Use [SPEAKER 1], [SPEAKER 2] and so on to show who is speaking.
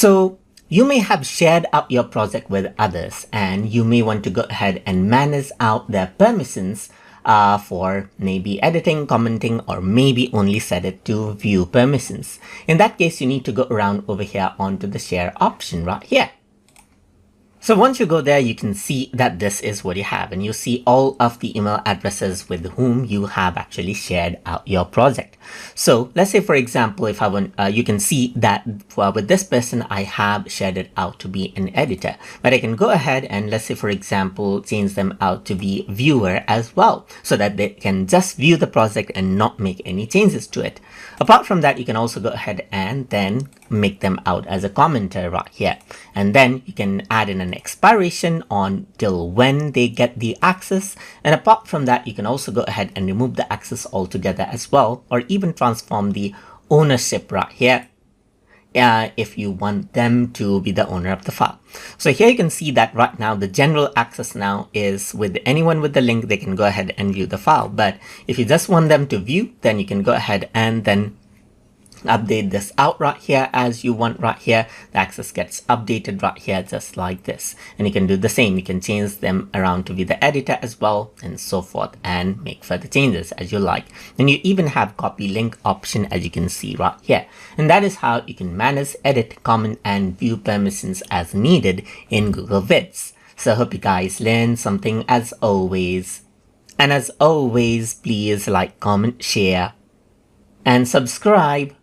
[SPEAKER 1] So you may have shared out your project with others, and you may want to go ahead and manage out their permissions for maybe editing, commenting, or maybe only set it to view permissions. In that case, you need to go around over here onto the share option right here. So once you go there, you can see that this is what you have, and you see all of the email addresses with whom you have actually shared out your project. So let's say, for example, if I want, you can see that with this person, I have shared it out to be an editor, but I can go ahead and let's say, for example, change them out to be viewer as well, so that they can just view the project and not make any changes to it. Apart from that, you can also go ahead and then make them out as a commenter right here. And then you can add in an expiration on till when they get the access. And apart from that, you can also go ahead and remove the access altogether as well, or even transform the ownership right here if you want them to be the owner of the file. So here you can see that right now the general access now is with anyone with the link, they can go ahead and view the file. But if you just want them to view, then you can go ahead and then update this out right here as you want right here. The access gets updated right here just like this, and you can do the same. You can change them around to be the editor as well, and so forth, and make further changes as you like. And you even have copy link option, as you can see right here. And that is how you can manage, edit, comment, and view permissions as needed in Google Vids. So I hope you guys learned something as always. And as always, please like, comment, share, and subscribe.